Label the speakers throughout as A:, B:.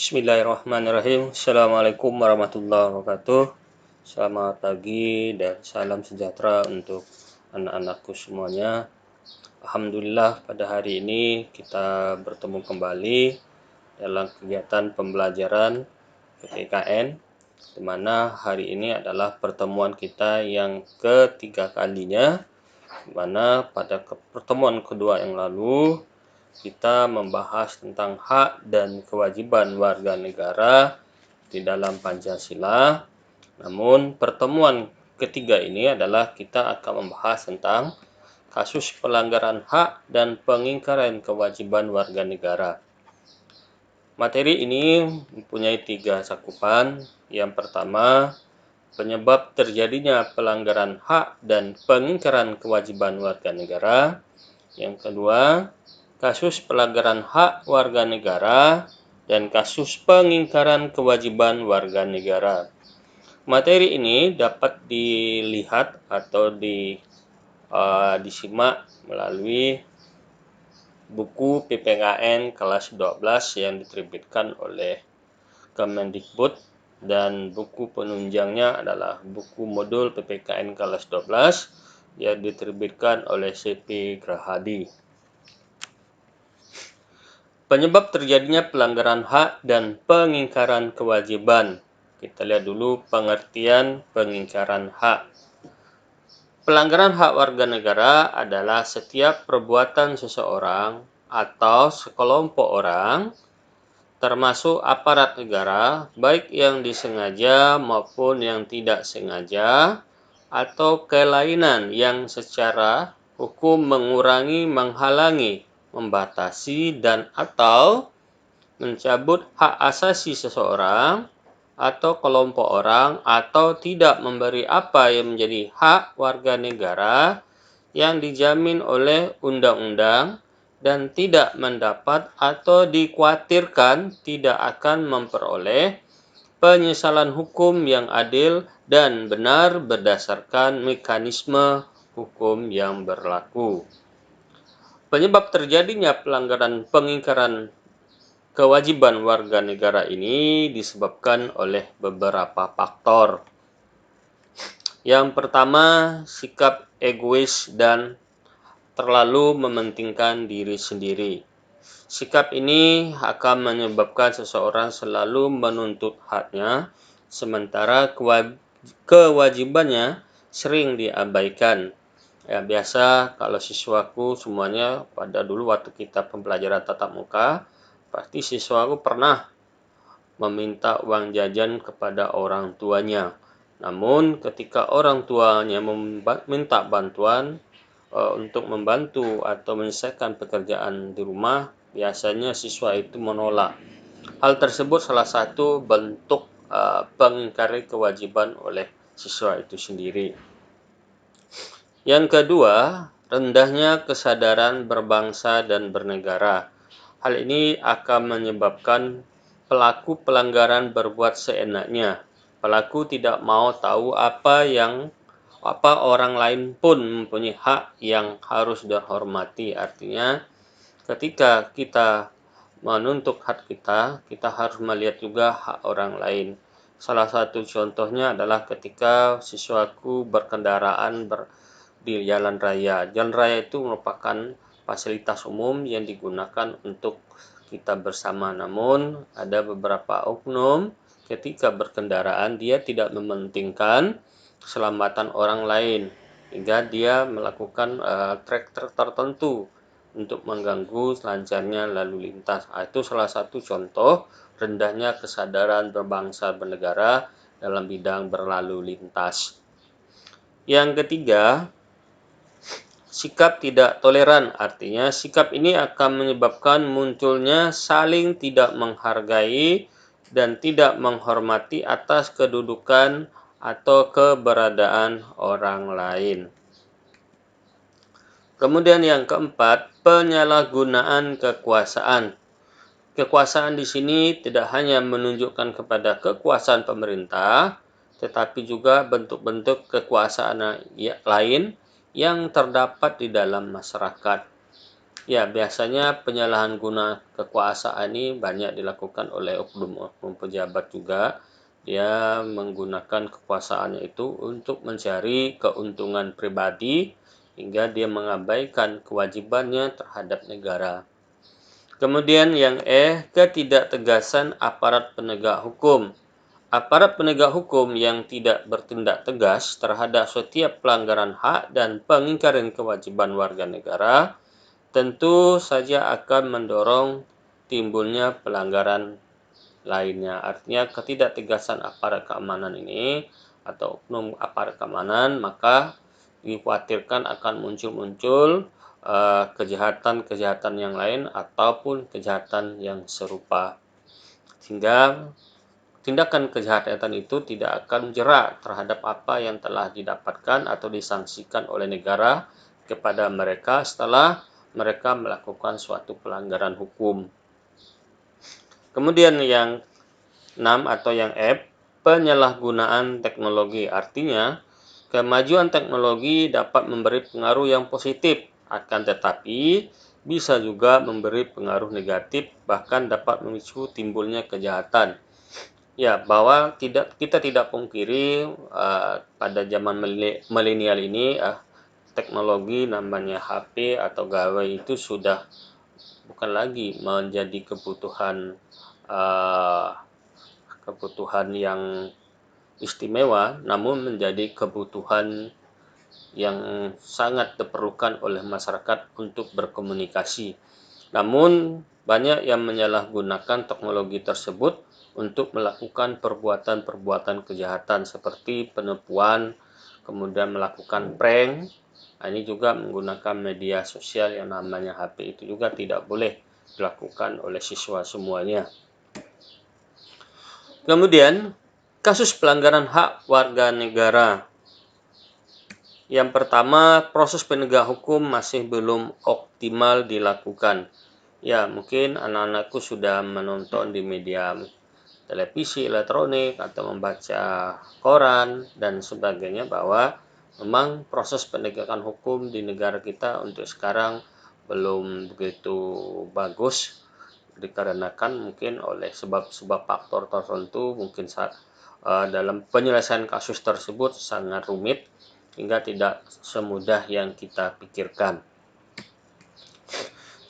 A: Bismillahirrahmanirrahim. Assalamualaikum warahmatullahi wabarakatuh. Selamat pagi dan salam sejahtera untuk anak-anakku semuanya. Alhamdulillah pada hari ini kita bertemu kembali dalam kegiatan pembelajaran PPKN, di mana hari ini adalah pertemuan kita yang ketiga kalinya, di mana pada pertemuan kedua yang lalu kita membahas tentang hak dan kewajiban warga negara di dalam Pancasila. Namun pertemuan ketiga ini adalah kita akan membahas tentang kasus pelanggaran hak dan pengingkaran kewajiban warga negara. Materi ini mempunyai 3 cakupan. Yang pertama, penyebab terjadinya pelanggaran hak dan pengingkaran kewajiban warga negara. Yang kedua, kasus pelanggaran hak warga negara dan kasus pengingkaran kewajiban warga negara. Materi ini dapat dilihat atau disimak melalui buku PPKN kelas 12 yang diterbitkan oleh Kemendikbud, dan buku penunjangnya adalah buku modul PPKN kelas 12 yang diterbitkan oleh CP Grahadi. Penyebab terjadinya pelanggaran hak dan pengingkaran kewajiban. Kita lihat dulu pengertian pengingkaran hak. Pelanggaran hak warga negara adalah setiap perbuatan seseorang atau sekelompok orang, termasuk aparat negara, baik yang disengaja maupun yang tidak sengaja, atau kelainan yang secara hukum mengurangi, menghalangi, membatasi, dan atau mencabut hak asasi seseorang atau kelompok orang, atau tidak memberi apa yang menjadi hak warga negara yang dijamin oleh undang-undang dan tidak mendapat atau dikhawatirkan tidak akan memperoleh penyesalan hukum yang adil dan benar berdasarkan mekanisme hukum yang berlaku. Penyebab terjadinya pelanggaran pengingkaran kewajiban warga negara ini disebabkan oleh beberapa faktor. Yang pertama, sikap egois dan terlalu mementingkan diri sendiri. Sikap ini akan menyebabkan seseorang selalu menuntut haknya, sementara kewajibannya sering diabaikan. Ya, biasa kalau siswaku semuanya pada dulu waktu kita pembelajaran tatap muka, pasti siswaku pernah meminta uang jajan kepada orang tuanya. Namun ketika orang tuanya meminta bantuan untuk membantu atau menyelesaikan pekerjaan di rumah, biasanya siswa itu menolak. Hal tersebut salah satu bentuk pengingkaran kewajiban oleh siswa itu sendiri. Yang kedua, rendahnya kesadaran berbangsa dan bernegara. Hal ini akan menyebabkan pelaku pelanggaran berbuat seenaknya. Pelaku tidak mau tahu apa orang lain pun mempunyai hak yang harus dihormati. Artinya, ketika kita menuntut hak kita, kita harus melihat juga hak orang lain. Salah satu contohnya adalah ketika siswaku berkendaraan di jalan raya. Jalan raya itu merupakan fasilitas umum yang digunakan untuk kita bersama. Namun, ada beberapa oknum ketika berkendaraan dia tidak mementingkan keselamatan orang lain, hingga dia melakukan trek tertentu untuk mengganggu lancarnya lalu lintas. Itu salah satu contoh rendahnya kesadaran berbangsa bernegara dalam bidang berlalu lintas. Yang ketiga, sikap tidak toleran. Artinya sikap ini akan menyebabkan munculnya saling tidak menghargai dan tidak menghormati atas kedudukan atau keberadaan orang lain. Kemudian yang keempat, penyalahgunaan kekuasaan. Kekuasaan di sini tidak hanya menunjukkan kepada kekuasaan pemerintah, tetapi juga bentuk-bentuk kekuasaan lain yang terdapat di dalam masyarakat. Ya, biasanya penyalahgunaan kekuasaan ini banyak dilakukan oleh oknum-oknum pejabat juga. Dia menggunakan kekuasaannya itu untuk mencari keuntungan pribadi hingga dia mengabaikan kewajibannya terhadap negara. Kemudian yang ketidaktegasan aparat penegak hukum. Aparat penegak hukum yang tidak bertindak tegas terhadap setiap pelanggaran hak dan pengingkaran kewajiban warga negara tentu saja akan mendorong timbulnya pelanggaran lainnya. Artinya ketidaktegasan aparat keamanan ini atau oknum aparat keamanan, maka dikhawatirkan akan muncul-muncul kejahatan-kejahatan yang lain ataupun kejahatan yang serupa. Sehingga tindakan kejahatan itu tidak akan jerak terhadap apa yang telah didapatkan atau disangsikan oleh negara kepada mereka setelah mereka melakukan suatu pelanggaran hukum. Kemudian yang 6 atau yang F, penyalahgunaan teknologi. Artinya, kemajuan teknologi dapat memberi pengaruh yang positif, akan tetapi bisa juga memberi pengaruh negatif, bahkan dapat memicu timbulnya kejahatan. Ya, bahwa kita tidak pungkiri pada zaman milenial ini teknologi namanya HP atau gawai itu sudah bukan lagi menjadi kebutuhan yang istimewa, namun menjadi kebutuhan yang sangat diperlukan oleh masyarakat untuk berkomunikasi. Namun, banyak yang menyalahgunakan teknologi tersebut untuk melakukan perbuatan-perbuatan kejahatan seperti penipuan, kemudian melakukan prank. Ini juga menggunakan media sosial yang namanya HP itu juga tidak boleh dilakukan oleh siswa semuanya. Kemudian, kasus pelanggaran hak warga negara. Yang pertama, proses penegak hukum masih belum optimal dilakukan. Ya, mungkin anak-anakku sudah menonton di media televisi elektronik atau membaca koran dan sebagainya bahwa memang proses penegakan hukum di negara kita untuk sekarang belum begitu bagus dikarenakan mungkin oleh sebab-sebab faktor tertentu, mungkin dalam penyelesaian kasus tersebut sangat rumit hingga tidak semudah yang kita pikirkan.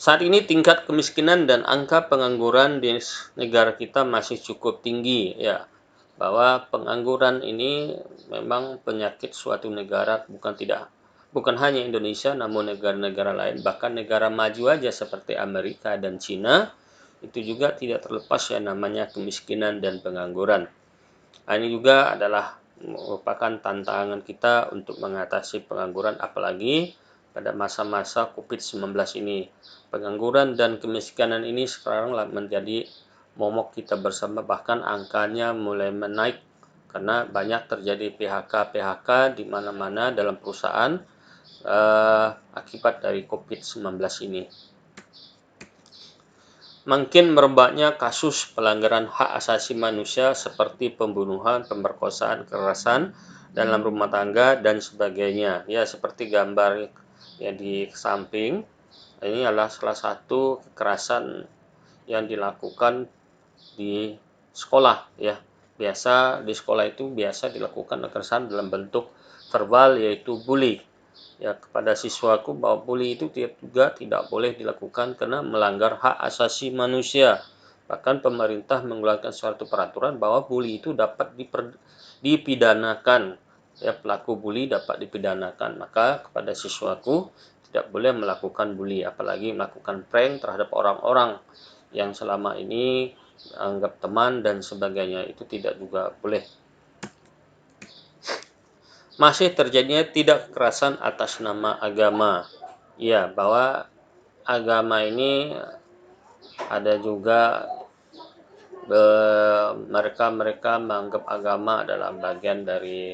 A: Saat ini tingkat kemiskinan dan angka pengangguran di negara kita masih cukup tinggi, ya. Bahwa pengangguran ini memang penyakit suatu negara, bukan hanya Indonesia namun negara-negara lain, bahkan negara maju aja seperti Amerika dan Cina itu juga tidak terlepas yang namanya kemiskinan dan pengangguran. Ini juga adalah merupakan tantangan kita untuk mengatasi pengangguran, apalagi pada masa-masa COVID-19 ini. Pengangguran dan kemiskinan ini sekarang menjadi momok kita bersama, bahkan angkanya mulai menaik karena banyak terjadi PHK di mana-mana dalam perusahaan akibat dari COVID-19 ini. Makin merebaknya kasus pelanggaran hak asasi manusia seperti pembunuhan, pemerkosaan, kekerasan dalam rumah tangga, dan sebagainya. Ya, seperti gambar yang di samping, ini adalah salah satu kekerasan yang dilakukan di sekolah. Ya, biasa di sekolah itu biasa dilakukan kekerasan dalam bentuk verbal, yaitu bully. Ya, kepada siswaku bahwa bully itu juga tidak boleh dilakukan karena melanggar hak asasi manusia. Bahkan pemerintah mengeluarkan suatu peraturan bahwa bully itu dapat dipidanakan. Ya, pelaku bully dapat dipidanakan. Maka kepada siswaku tidak boleh melakukan bully, apalagi melakukan prank terhadap orang-orang yang selama ini anggap teman dan sebagainya, itu tidak juga boleh. Masih terjadinya tidak kekerasan atas nama agama. Ya, bahwa agama ini ada juga mereka menganggap agama adalah bagian dari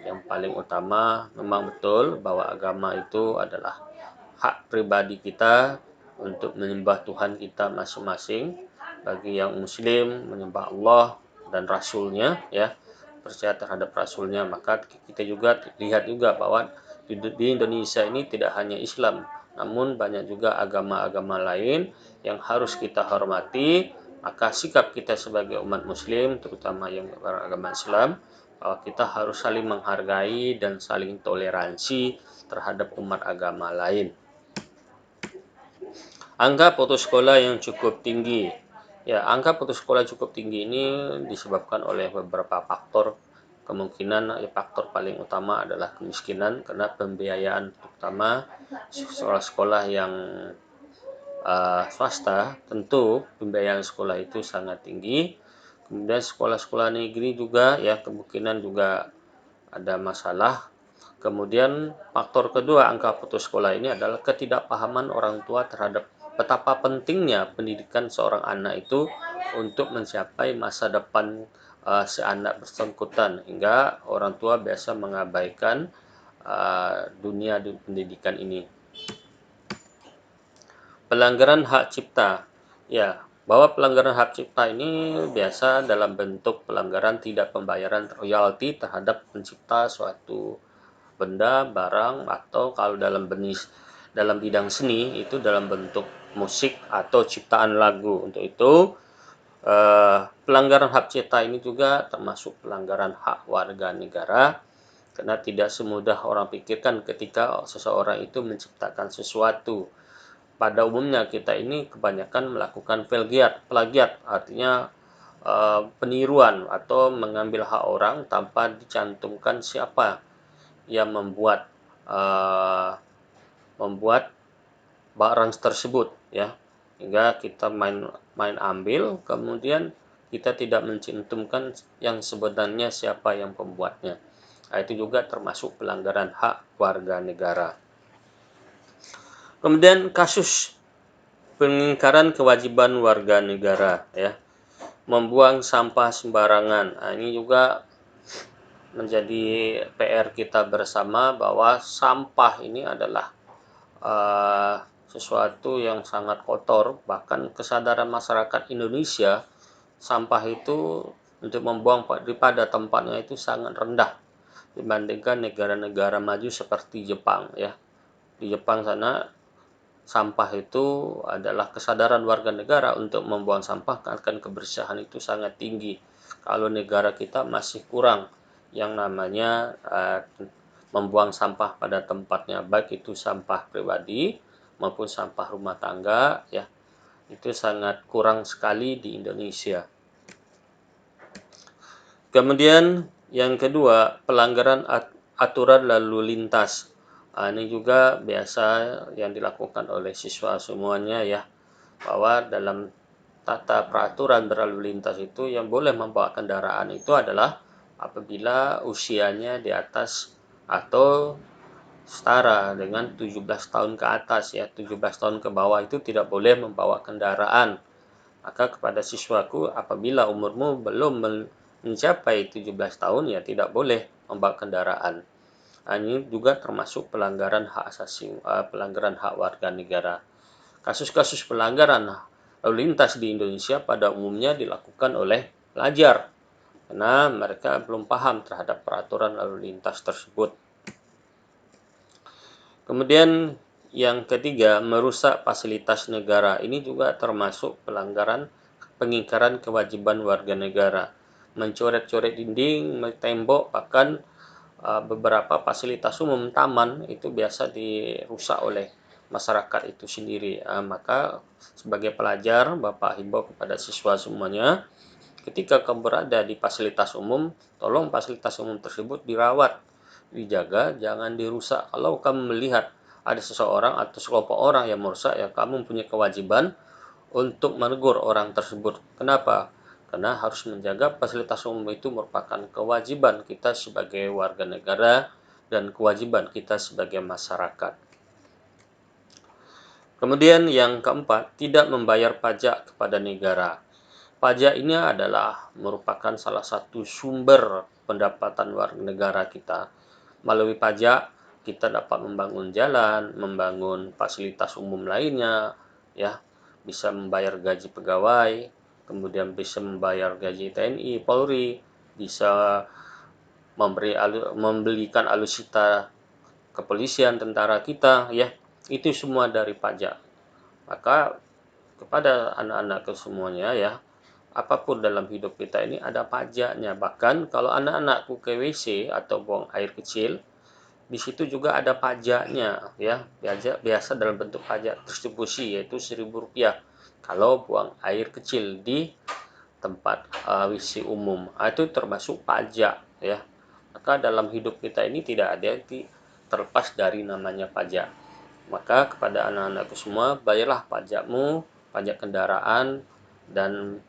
A: yang paling utama. Memang betul bahwa agama itu adalah hak pribadi kita untuk menyembah Tuhan kita masing-masing. Bagi yang muslim menyembah Allah dan Rasulnya, ya, percaya terhadap Rasulnya. Maka kita juga lihat juga bahwa di Indonesia ini tidak hanya Islam, namun banyak juga agama-agama lain yang harus kita hormati. Maka sikap kita sebagai umat muslim, terutama yang beragama Islam, bahwa kita harus saling menghargai dan saling toleransi terhadap umat agama lain. Angka putus sekolah yang cukup tinggi. Ya, angka putus sekolah cukup tinggi ini disebabkan oleh beberapa faktor. Kemungkinan faktor paling utama adalah kemiskinan, karena pembiayaan terutama sekolah-sekolah yang swasta, tentu pembiayaan sekolah itu sangat tinggi. Kemudian sekolah-sekolah negeri juga ya kemungkinan juga ada masalah. Kemudian faktor kedua angka putus sekolah ini adalah ketidakpahaman orang tua terhadap betapa pentingnya pendidikan seorang anak itu untuk mencapai masa depan si anak bersangkutan, hingga orang tua biasa mengabaikan dunia pendidikan ini. Pelanggaran hak cipta. Ya, bahwa pelanggaran hak cipta ini biasa dalam bentuk pelanggaran tidak pembayaran royalti terhadap pencipta suatu benda, barang, atau kalau dalam bidang seni itu dalam bentuk musik atau ciptaan lagu. Untuk itu, pelanggaran hak cipta ini juga termasuk pelanggaran hak warga negara, karena tidak semudah orang pikirkan ketika seseorang itu menciptakan sesuatu. Pada umumnya kita ini kebanyakan melakukan plagiat artinya peniruan atau mengambil hak orang tanpa dicantumkan siapa yang membuat barang tersebut, ya, hingga kita main ambil, kemudian kita tidak mencantumkan yang sebenarnya siapa yang pembuatnya. Nah, itu juga termasuk pelanggaran hak warga negara. Kemudian kasus pengingkaran kewajiban warga negara, ya, membuang sampah sembarangan. Nah, ini juga menjadi PR kita bersama, bahwa sampah ini adalah sesuatu yang sangat kotor. Bahkan kesadaran masyarakat Indonesia sampah itu untuk membuang pada tempatnya itu sangat rendah dibandingkan negara-negara maju seperti Jepang, ya. Di Jepang sana sampah itu adalah kesadaran warga negara untuk membuang sampah akan kebersihan itu sangat tinggi. Kalau negara kita masih kurang yang namanya membuang sampah pada tempatnya, baik itu sampah pribadi maupun sampah rumah tangga, ya, itu sangat kurang sekali di Indonesia. Kemudian yang kedua, pelanggaran aturan lalu lintas. Ini juga biasa yang dilakukan oleh siswa semuanya, ya, bahwa dalam tata peraturan berlalu lintas itu yang boleh membawa kendaraan itu adalah apabila usianya di atas atau setara dengan 17 tahun ke atas, ya. 17 tahun ke bawah itu tidak boleh membawa kendaraan. Maka kepada siswaku, apabila umurmu belum mencapai 17 tahun, ya tidak boleh membawa kendaraan. Ini juga termasuk pelanggaran hak asasi, pelanggaran hak warga negara. Kasus-kasus pelanggaran lalu lintas di Indonesia pada umumnya dilakukan oleh pelajar, karena mereka belum paham terhadap peraturan lalu lintas tersebut. Kemudian yang ketiga, merusak fasilitas negara. Ini juga termasuk pelanggaran pengingkaran kewajiban warga negara. Mencoret-coret dinding, tembok, bahkan beberapa fasilitas umum, taman, itu biasa dirusak oleh masyarakat itu sendiri. Maka sebagai pelajar, Bapak himbau kepada siswa semuanya, ketika kamu berada di fasilitas umum, tolong fasilitas umum tersebut dirawat, dijaga, jangan dirusak. Kalau kamu melihat ada seseorang atau sekelompok orang yang merusak, ya kamu punya kewajiban untuk menegur orang tersebut. Kenapa? Karena harus menjaga fasilitas umum itu merupakan kewajiban kita sebagai warga negara dan kewajiban kita sebagai masyarakat. Kemudian yang keempat, tidak membayar pajak kepada negara. Pajak ini adalah merupakan salah satu sumber pendapatan warga negara kita. Melalui pajak, kita dapat membangun jalan, membangun fasilitas umum lainnya, ya, bisa membayar gaji pegawai, kemudian bisa membayar gaji TNI, Polri, bisa membelikan alutsista kepolisian, tentara kita, ya. itu semua dari pajak. Maka kepada anak-anakku semuanya ya, apapun dalam hidup kita ini ada pajaknya. Bahkan kalau anak-anakku ke WC atau buang air kecil, di situ juga ada pajaknya ya, biasa dalam bentuk pajak distribusi, yaitu Rp1.000 kalau buang air kecil di tempat WC umum. Itu termasuk pajak ya. Maka dalam hidup kita ini tidak ada yang terlepas dari namanya pajak. Maka kepada anak-anakku semua, bayarlah pajakmu, pajak kendaraan dan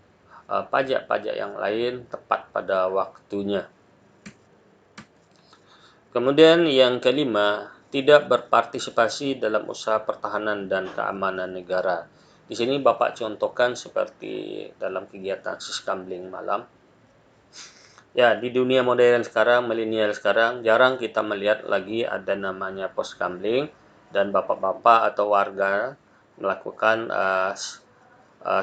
A: pajak-pajak yang lain tepat pada waktunya. Kemudian yang kelima, tidak berpartisipasi dalam usaha pertahanan dan keamanan negara. Di sini Bapak contohkan seperti dalam kegiatan siskamling malam. Ya, di dunia modern sekarang, milenial sekarang, jarang kita melihat lagi ada namanya poskamling dan bapak-bapak atau warga melakukan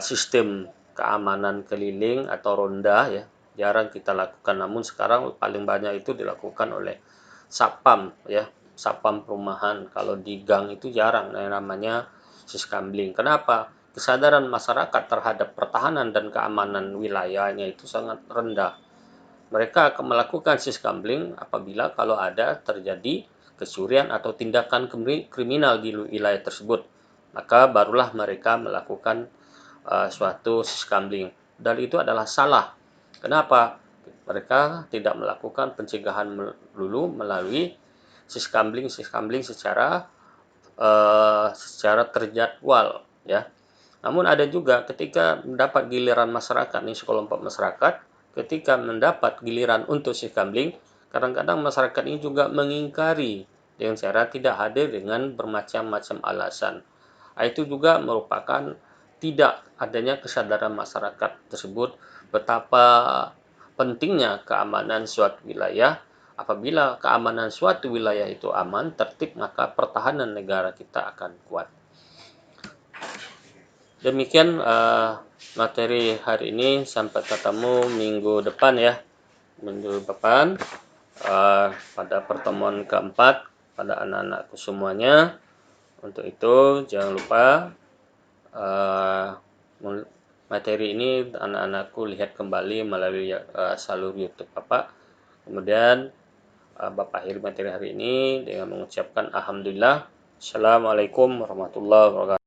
A: sistem keamanan keliling atau ronda ya. Jarang kita lakukan, namun sekarang paling banyak itu dilakukan oleh satpam ya, satpam perumahan. Kalau di gang itu jarang namanya siskamling. Kenapa? Kesadaran masyarakat terhadap pertahanan dan keamanan wilayahnya itu sangat rendah. Mereka akan melakukan siskamling apabila kalau ada terjadi kecurian atau tindakan kriminal di wilayah tersebut. Maka barulah mereka melakukan suatu siskamling. Dan itu adalah salah. Kenapa? Mereka tidak melakukan pencegahan dulu melalui siskamling secara terjadwal ya. Namun ada juga ketika mendapat giliran masyarakat, nih sekelompok masyarakat, ketika mendapat giliran untuk siskamling, kadang-kadang masyarakat ini juga mengingkari dengan cara tidak hadir dengan bermacam-macam alasan. Itu juga merupakan tidak adanya kesadaran masyarakat tersebut betapa pentingnya keamanan suatu wilayah. Apabila keamanan suatu wilayah itu aman, tertib, maka pertahanan negara kita akan kuat. Demikian materi hari ini, sampai ketemu minggu depan ya. Minggu depan pada pertemuan keempat pada anak-anakku semuanya. Untuk itu jangan lupa materi ini anak-anakku lihat kembali melalui salur YouTube Bapak. Kemudian Bapak akhiri materi hari ini dengan mengucapkan alhamdulillah. Assalamualaikum warahmatullahi wabarakatuh.